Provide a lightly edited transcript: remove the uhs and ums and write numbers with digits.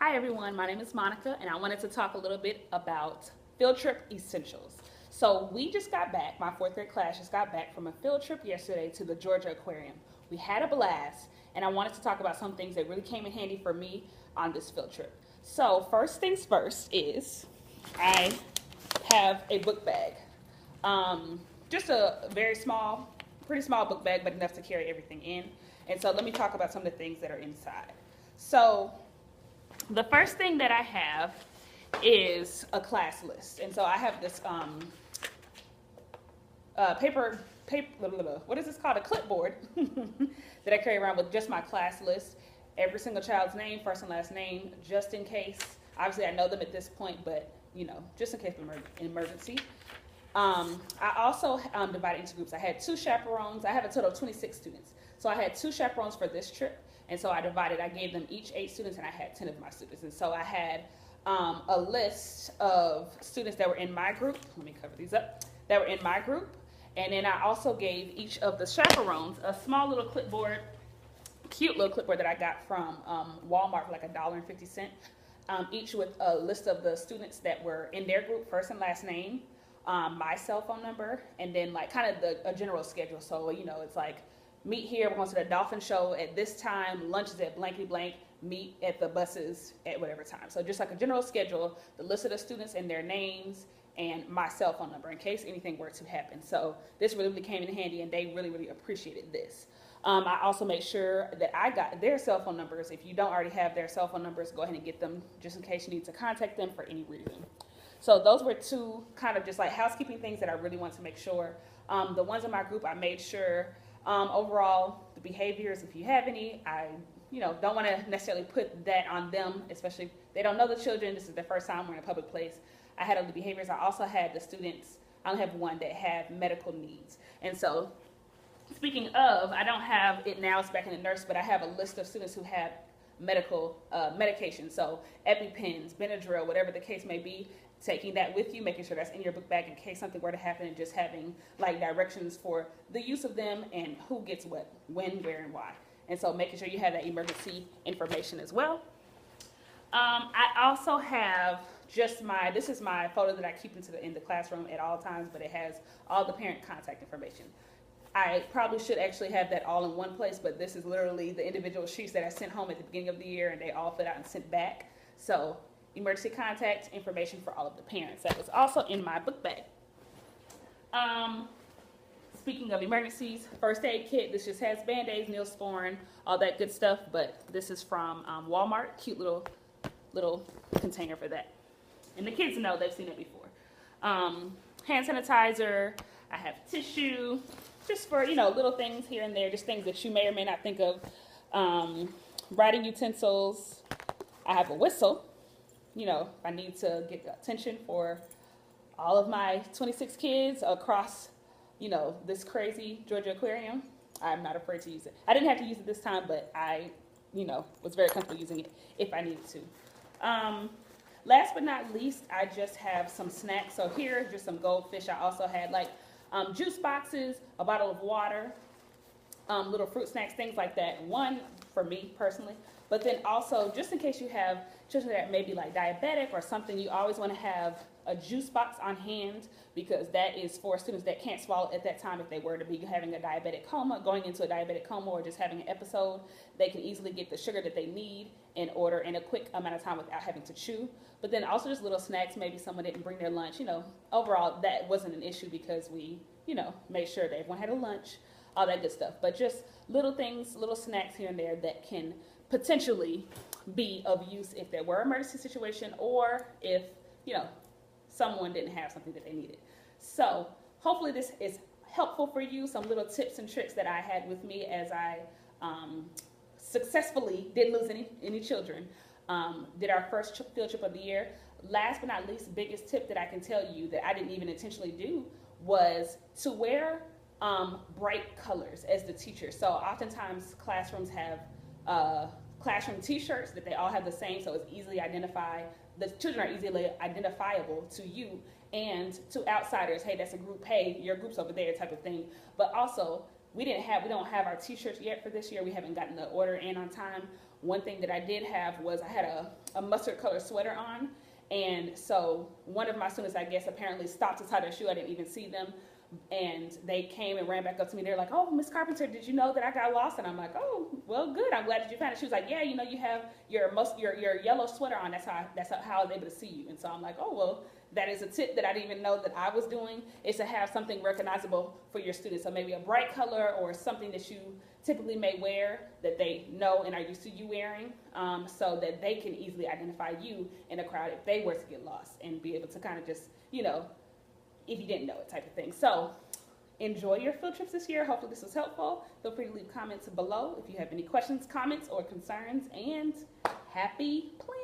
Hi everyone, my name is Monica and I wanted to talk a little bit about field trip essentials. So we just got back, my fourth grade class just got back from a field trip yesterday to the Georgia Aquarium. We had a blast and I wanted to talk about some things that really came in handy for me on this field trip. So first things first is I have a book bag. Just a very small, pretty small book bag, but enough to carry everything in. And so let me talk about some of the things that are inside. So the first thing that I have is a class list. And so I have this what is this called? A clipboard that I carry around with just my class list. Every single child's name, first and last name, just in case. Obviously, I know them at this point, but just in case of an emergency. I also divided into groups. I had 2 chaperones. I have a total of 26 students. So I had 2 chaperones for this trip. And so I gave them each 8 students, and I had 10 of my students. And so I had a list of students that were in my group. Let me cover these up. That were in my group. And then I also gave each of the chaperones a small little clipboard, cute little clipboard that I got from Walmart for like $1.50. Each with a list of the students that were in their group, first and last name, my cell phone number, and then like kind of a general schedule. So, it's like, meet here, we're going to the dolphin show at this time, lunch is at blankety blank, meet at the buses at whatever time. So just like a general schedule, the list of the students and their names, and my cell phone number in case anything were to happen. So this really came in handy, and they really appreciated this. I also made sure that I got their cell phone numbers. If you don't already have their cell phone numbers, go ahead and get them just in case you need to contact them for any reason. So those were 2 kind of just like housekeeping things that I really want to make sure. The ones in my group, I made sure overall the behaviors, if you have any, I don't want to necessarily put that on them, especially if they don't know the children. This is their first time we're in a public place. I had all the behaviors. I also had the students, I only have one that have medical needs. And so speaking of, I don't have it now, it's back in the nurse, but I have a list of students who have medical medication. So EpiPens, Benadryl, whatever the case may be, taking that with you, making sure that's in your book bag in case something were to happen, and just having like directions for the use of them and who gets what, when, where, and why. And so making sure you have that emergency information as well. I also have this is my photo that I keep in the classroom at all times, but it has all the parent contact information. I probably should actually have that all in one place, but this is literally the individual sheets that I sent home at the beginning of the year, and they all filled out and sent back. So emergency contact information for all of the parents. That was also in my book bag. Speaking of emergencies, first aid kit. This just has Band-Aids, Neosporin, all that good stuff, but this is from Walmart. Cute little container for that. And the kids know, they've seen it before. Hand sanitizer. I have tissue, just for, little things here and there, just things that you may or may not think of. Writing utensils. I have a whistle. If I need to get attention for all of my 26 kids across, this crazy Georgia Aquarium, I'm not afraid to use it. I didn't have to use it this time, but I, was very comfortable using it if I needed to. Last but not least, I just have some snacks. So here, just some goldfish. I also had like juice boxes, a bottle of water, little fruit snacks, things like that. One for me personally, but then also just in case you have children that may be like diabetic or something, you always want to have a juice box on hand, because that is for students that can't swallow at that time. If they were to be having a diabetic coma, going into a diabetic coma, or just having an episode, they can easily get the sugar that they need in order in a quick amount of time without having to chew. But then also just little snacks. Maybe someone didn't bring their lunch. Overall that wasn't an issue because we, made sure that everyone had a lunch, all that good stuff. But just little things, little snacks here and there that can potentially be of use if there were an emergency situation, or if, someone didn't have something that they needed. So hopefully this is helpful for you. Some little tips and tricks that I had with me as I successfully didn't lose any children. Did our first field trip of the year. Last but not least, biggest tip that I can tell you that I didn't even intentionally do was to wear bright colors as the teacher. So oftentimes classrooms have classroom t-shirts that they all have the same, so it's easily identified. The children are easily identifiable to you and to outsiders. Hey, that's a group. Hey, your group's over there, type of thing. But also, we don't have our t-shirts yet for this year. We haven't gotten the order in on time. one thing that I did have was I had a mustard color sweater on. And so one of my students, I guess, apparently stopped to tie their shoe. I didn't even see them. And they came and ran back up to me. They're like, "Oh, Miss Carpenter, did you know that I got lost?" And I'm like, "Oh, well, good. I'm glad that you found it." She was like, "Yeah, you know, you have your yellow sweater on. That's how I was able to see you." And so I'm like, "Oh, well, that is a tip that I didn't even know that I was doing, is to have something recognizable for your students. So maybe a bright color or something that you typically may wear that they know and are used to you wearing, so that they can easily identify you in a crowd if they were to get lost, and be able to kind of just, you know, if you didn't know it type of thing." So enjoy your field trips this year. Hopefully this was helpful. Feel free to leave comments below if you have any questions, comments, or concerns, and happy planning.